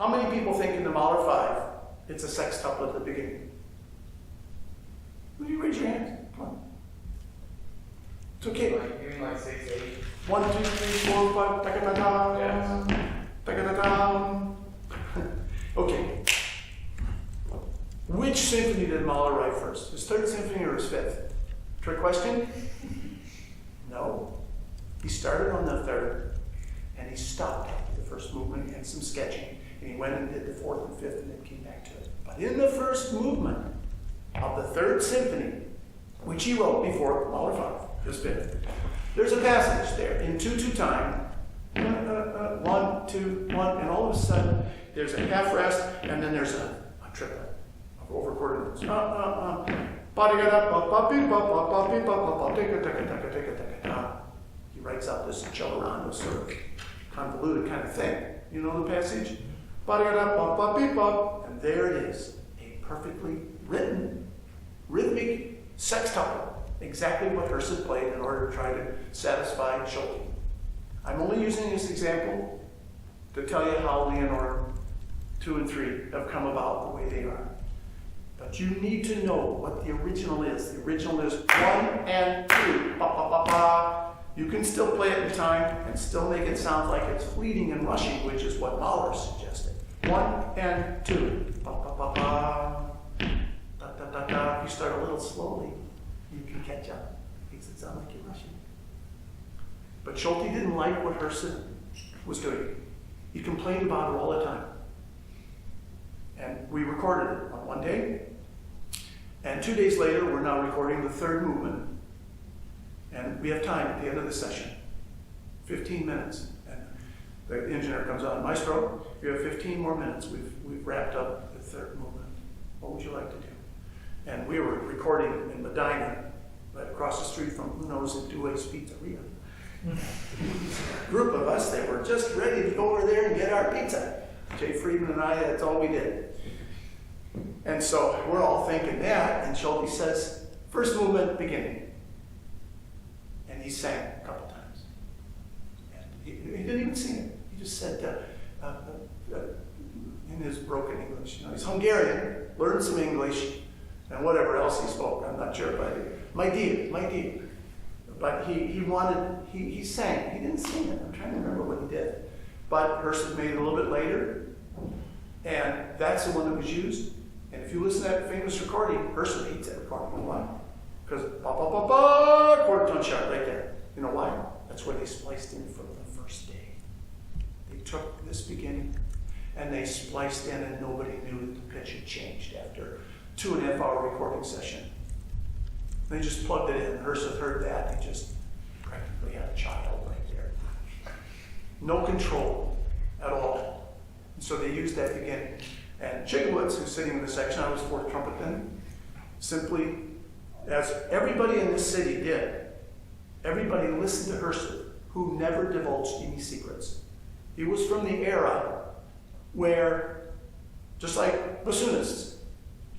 How many people think in the Mahler 5 it's a sextuplet at the beginning? Will you raise your hand? Come on. It's okay. You mean like 6, 8? 1, 2, 3, 4, 5. Ta-ka-ta-ta. Yes. Ta-ka-ta-ta. Okay. Which symphony did Mahler write first? His third symphony or his fifth? Trick question? No. He started on the third, and he stopped after the first movement and some sketching, and he went and did the fourth and fifth, and then came back to it. But in the first movement of the third symphony, which he wrote before Mahler 5, his fifth, there's a passage there in 2/2 time. 1, 2, 1, and all of a sudden there's a half rest, and then there's a triplet of over-chorded notes. He writes out this cello sort of convoluted kind of thing. You know the passage? And there it is, a perfectly written, rhythmic sextuplet. Exactly what Herseth played in order to try to satisfy Schulte. I'm only using this example to tell you how Leonore 2 and 3 have come about the way they are. But you need to know what the original is. The original is 1 and 2. Ba, ba, ba, ba. You can still play it in time and still make it sound like it's fleeting and rushing, which is what Mahler suggested. 1 and 2. Ba, ba, ba, ba. Da, da, da, da. If you start a little slowly, you can catch up. It makes it sound like you're rushing. But Schulte didn't like what Herseth was doing. He complained about it all the time. And we recorded it on one day. And 2 days later, we're now recording the third movement. And we have time at the end of the session. 15 minutes. And the engineer comes on, Maestro, you have 15 more minutes. We've wrapped up the third movement. What would you like to do? And we were recording in Medina, right across the street from who knows at Due's Pizzeria. A group of us that were just ready to go over there and get our pizza. Jay Friedman and I, that's all we did. And so we're all thinking that, and Schulte says, first movement, beginning. And he sang a couple times. And he didn't even sing it. He just said, in his broken English, he's Hungarian, learned some English, and whatever else he spoke, I'm not sure, but my dear. But he sang. He didn't sing it. I'm trying to remember what he did. But Herseth made it a little bit later, and that's the one that was used. And if you listen to that famous recording, Herseth hates that recording. You know why? Because ba-ba-ba-ba, quarter tone sharp right there. You know why? That's where they spliced in from the first day. They took this beginning, and they spliced in, and nobody knew that the pitch had changed after 2.5 hour recording session. They just plugged it in. Herseth heard that. He just practically had a child right there. No control at all. And so they used that beginning. And Chigowitz, who's sitting in the section, I was fourth trumpet then, simply, as everybody in this city did, everybody listened to Herseth, who never divulged any secrets. He was from the era where, just like bassoonists,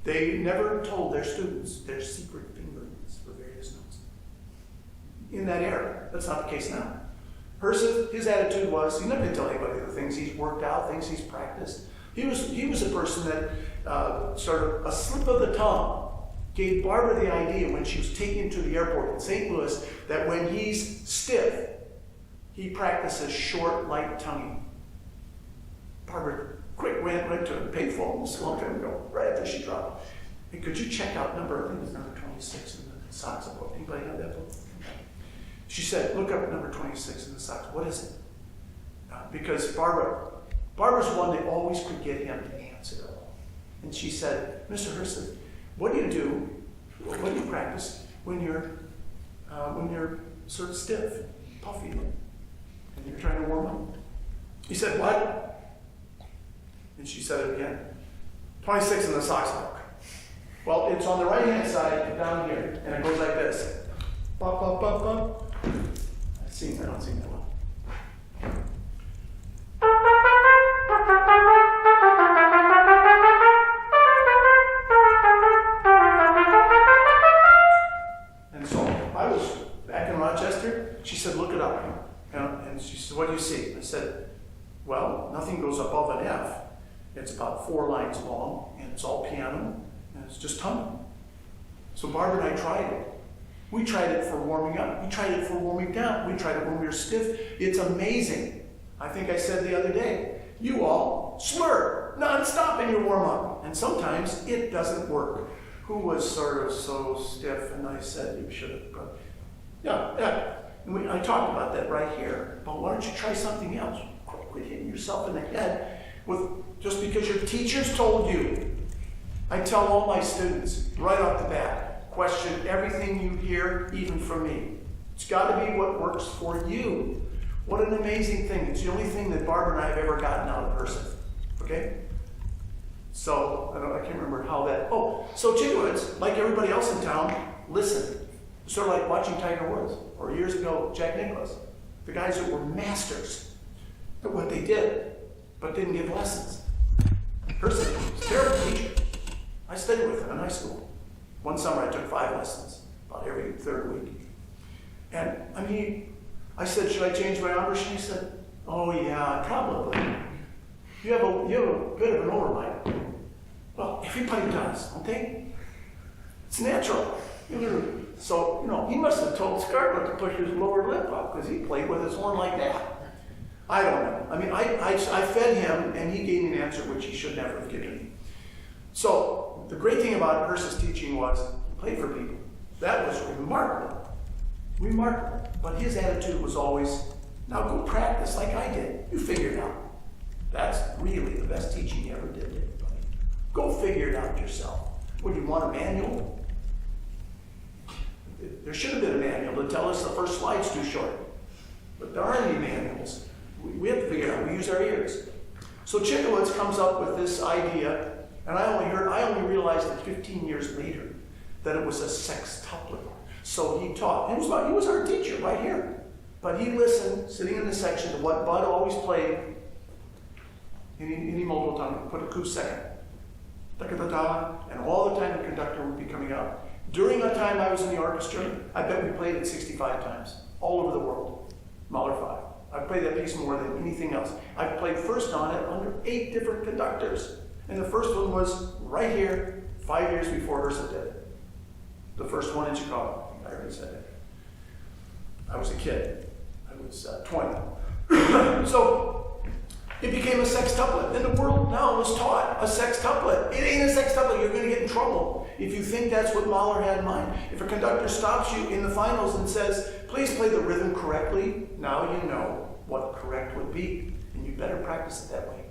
they never told their students their secret fingerings for various notes. In that era, that's not the case now. Herseth, his attitude was, he's not going to tell anybody the things he's worked out, things he's practiced. He was a person that sort of a slip of the tongue gave Barbara the idea when she was taken to the airport in St. Louis that when he's stiff, he practices short, light tonguing. Barbara quick went right to him, paid for him, slumped him, and go right after she dropped. Hey, could you check out number 26 in the Sox book? Anybody have that book? She said, look up number 26 in the Sox. What is it? Because Barbara's one that always could get him to answer it all. And she said, Mr. Herseth, what do you practice when you're sort of stiff, puffy, and you're trying to warm up? He said, what? And she said it again. 26 in the Sox book. Well, it's on the right-hand side down here, and it goes like this. Bop, bop, bop, bop. I don't sing that well. And so I was back in Rochester. She said, look it up. And she said, what do you see? I said, well, nothing goes above an F. It's about 4 lines long, and it's all piano, and it's just humming. So Barbara and I tried it. We tried it for warming up. We tried it for warming down. We tried it when we were stiff. It's amazing. I think I said the other day, you all slur non-stop in your warm-up. And sometimes it doesn't work. Who was sort of so stiff? And I said, you should have. Yeah. And I talked about that right here. But why don't you try something else? Quit hitting yourself in the head with just because your teachers told you. I tell all my students right off the bat, question everything you hear, even from me. It's got to be what works for you. What an amazing thing. It's the only thing that Barbara and I have ever gotten out of Herseth. Okay? So, I can't remember how that... so Chigwoods, like everybody else in town, listen. Sort of like watching Tiger Woods, or years ago, Jack Nicklaus. The guys that were masters at what they did, but didn't give lessons. Herseth was a terrible teacher. I studied with him in high school. One summer I took 5 lessons, about every 3rd week. And I said, should I change my embouchure? He said, oh yeah, probably. You have a bit of an overbite. Well, everybody does, don't they? It's natural. So, he must have told Scarlett to push his lower lip up because he played with his horn like that. I don't know. I fed him and he gave me an answer which he should never have given me. So, the great thing about Herseth's teaching was he played for people. That was remarkable. Remarkable. But his attitude was always, now go practice like I did. You figure it out. That's really the best teaching he ever did to anybody. Go figure it out yourself. Would you want a manual? There should have been a manual to tell us the first slide's too short. But there aren't any manuals. We have to figure it out. We use our ears. So Chigwoods comes up with this idea, and I only realized that 15 years later that it was a sextuplet. So he taught. He was our teacher right here. But he listened, sitting in the section, to what Bud always played. Any multiple time, put a coup second. Da-da-da-da, and all the time the conductor would be coming up. During the time I was in the orchestra, I bet we played it 65 times, all over the world. Mahler 5. I've played that piece more than anything else. I've played first on it under 8 different conductors. And the first one was right here, 5 years before Herseth did it. The first one in Chicago. I think I already said it. I was a kid. I was 20. So it became a sextuplet. And the world now was taught a sextuplet. It ain't a sextuplet. You're going to get in trouble if you think that's what Mahler had in mind. If a conductor stops you in the finals and says, please play the rhythm correctly, now you know what correct would be. And you better practice it that way.